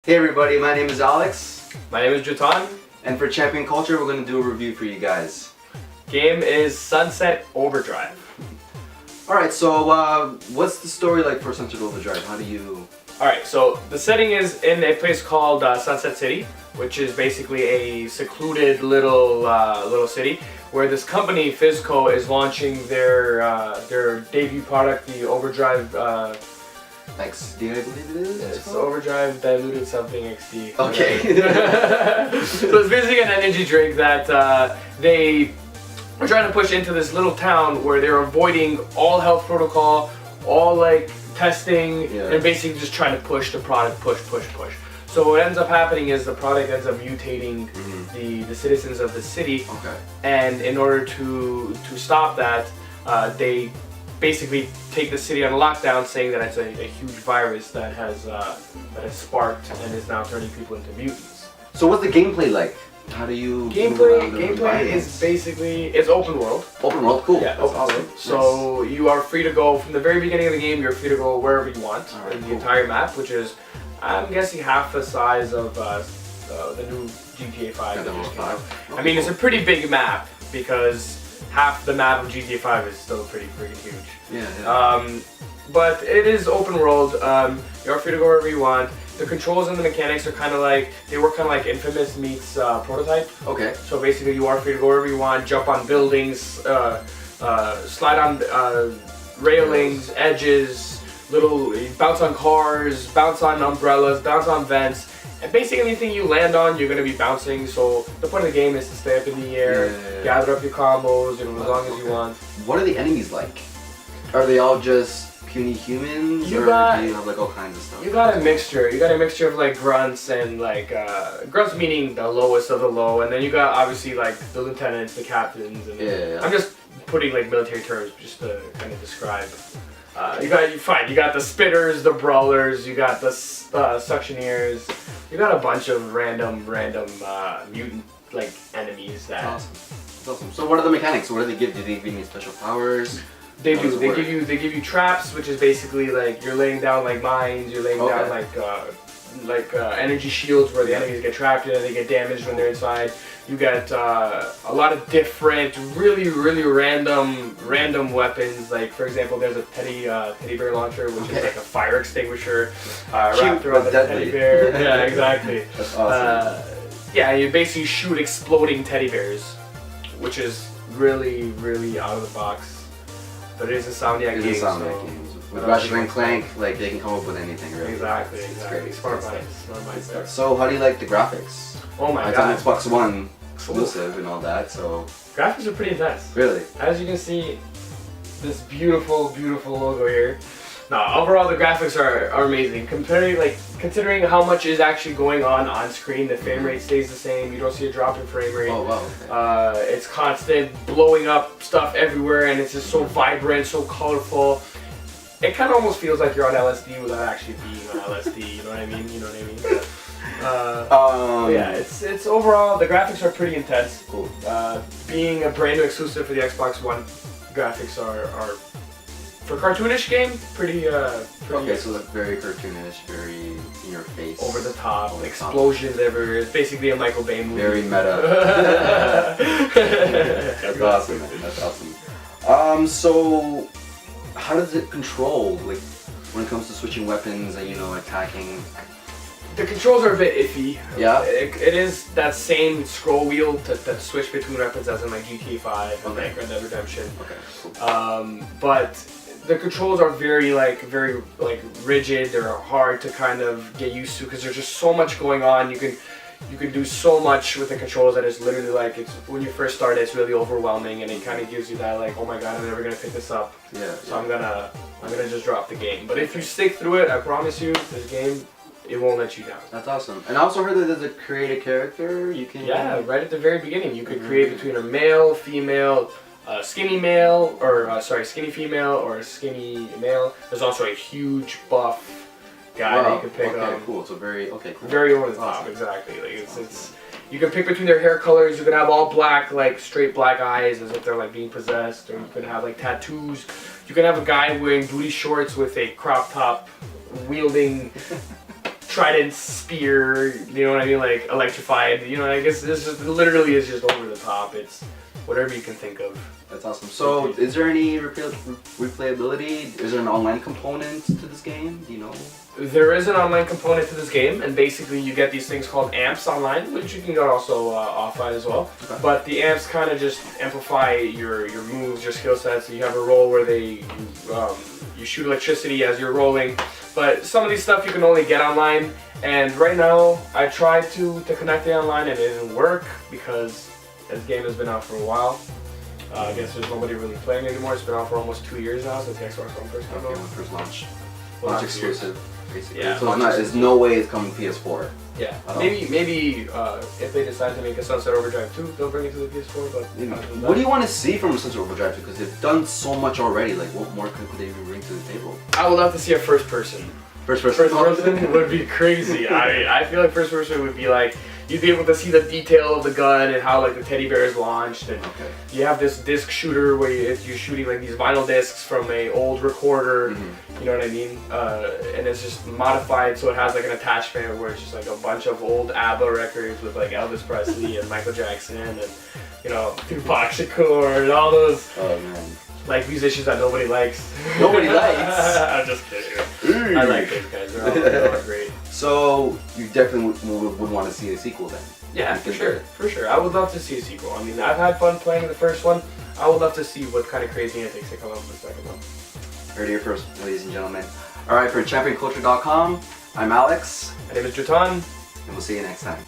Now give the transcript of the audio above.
Hey everybody, my name is Alex. My name is Jatan. And for Champion Culture, we're going to do a review for you guys. Game is Sunset Overdrive. Alright, so what's the story like for Sunset Overdrive? How do you... Alright, so the setting is in a place called Sunset City, which is basically a secluded little city where this company, Fizco, is launching their debut product, the Overdrive XD, I believe it is? It's Overdrive Diluted Something XD. Okay. So it's basically an energy drink that they are trying to push into this little town where they're avoiding all health protocol, all like testing, and basically just trying to push the product, push. So what ends up happening is the product ends up mutating the citizens of the city, and in order to stop that, they basically take the city on lockdown, saying that it's a huge virus that has sparked and is now turning people into mutants. So what's the gameplay like? How do you Gameplay is basically, it's open world. Open world, cool. Yeah, open world. So you are free to go from the very beginning of the game. You're free to go wherever you want in the entire map, which is, I'm guessing, half the size of the new GTA 5. that just came out. I mean, it's a pretty big map because half the map of GTA 5 is still pretty freaking huge. Yeah. But it is open world. You're free to go wherever you want. The controls and the mechanics are kind of like, they work kind of like Infamous meets Prototype. Okay. So basically you are free to go wherever you want, jump on buildings, slide on railings, edges, bounce on cars, bounce on umbrellas, bounce on vents. And basically anything you land on, you're going to be bouncing. So the point of the game is to stay up in the air, gather up your combos, as long as you want. What are the enemies like? Are they all just puny humans, do you have like all kinds of stuff? You got a mixture. Of like grunts and like grunts meaning the lowest of the low, and then you got obviously like the lieutenants, the captains, and I'm just putting like military terms just to kind of describe. You got the spitters, the brawlers, you got the suctioneers, you got a bunch of random mutant like enemies that. That's awesome. So what are the mechanics? What do they give? Do they give any special powers? They do. They give you traps, which is basically like you're laying down like mines. You're laying down like energy shields where the enemies get trapped in and they get damaged when they're inside. You get a lot of different, really random weapons. Like for example, there's a teddy bear launcher, which is like a fire extinguisher wrapped around the teddy bear. Yeah, exactly. That's awesome. Yeah, you basically shoot exploding teddy bears, which is really out of the box. But it is Insomniac games. With Ratchet and Clank, like they can come up with anything, really. Exactly. It's great. Smart minds there. So how do you like the graphics? Oh my god. It's on Xbox One exclusive and all that, so... Graphics are pretty intense. Really? As you can see, this beautiful logo here. No, overall the graphics are amazing. Considering how much is actually going on screen, the frame rate stays the same. You don't see a drop in frame rate. Oh wow. Okay. It's constant blowing up stuff everywhere, and it's just so vibrant, so colorful. It kind of almost feels like you're on LSD without actually being on LSD. You know what I mean? Yeah, it's overall the graphics are pretty intense. Cool. Being a brand new exclusive for the Xbox One, graphics are for cartoonish game, pretty okay, so like very cartoonish, very in your face. Over the top, explosions everywhere. It's basically a Michael Bay movie. Very meta. That's awesome, man. That's awesome. So how does it control, like, when it comes to switching weapons and, attacking? The controls are a bit iffy. Yeah? It is that same scroll wheel to switch between weapons as in like GTA 5 and like Red Dead Redemption. Okay, cool. But the controls are very rigid. They're hard to kind of get used to because there's just so much going on. You can do so much with the controls that it's literally like, when you first start it's really overwhelming, and it kind of gives you that like, oh my god, I'm never gonna pick this up. Yeah. So I'm gonna just drop the game. But if you stick through it, I promise you, this game, it won't let you down. That's awesome. And I also heard that there's a create a character. You can. Yeah, right at the very beginning, you could create between a male, female, skinny male, or skinny female, or skinny male. There's also a huge buff guy that you can pick up. Okay, cool. So very cool. Very over the top, exactly. Like it's you can pick between their hair colors. You can have all black, like straight black eyes, as if they're like being possessed, or you can have like tattoos. You can have a guy wearing booty shorts with a crop top, wielding trident spear, you know what I mean, like electrified, you know, I guess this is literally is just over the top. It's whatever you can think of. That's awesome. So, is there any replayability? Is there an online component to this game? Do you know? There is an online component to this game, and basically you get these things called amps online, which you can get also offline as well. Okay. But the amps kind of just amplify your moves, your skill sets. So you have a roll where you shoot electricity as you're rolling. But some of these stuff you can only get online, and right now I tried to connect it online and it didn't work because this game has been out for a while. I guess there's nobody really playing anymore. It's been out for almost 2 years now since the Xbox One first came out. Okay, when first launch. Well, Launch exclusive, basically. Yeah, so there's no way it's coming to PS4. Yeah, maybe if they decide to make a Sunset Overdrive 2, they'll bring it to the PS4. But what do you want to see from Sunset Overdrive 2? Because they've done so much already. Like, what more could they even bring to the table? I would love to see a first person. First person Would be crazy. I feel like first person would be like, you'd be able to see the detail of the gun and how like the teddy bear is launched, and you have this disc shooter where you're shooting like these vinyl discs from a old recorder. You know what I mean? And it's just modified so it has like an attachment where it's just like a bunch of old ABBA records with like Elvis Presley and Michael Jackson and Tupac Shakur and all those like musicians that nobody likes. Nobody likes? I'm just kidding. I like those guys. They're all great. So you definitely would want to see a sequel then? Yeah, for sure. I would love to see a sequel. I mean, I've had fun playing the first one. I would love to see what kind of crazy antics they come up with the second one. Heard it here first, ladies and gentlemen. Alright, for championculture.com, I'm Alex. My name is Jatan. And we'll see you next time.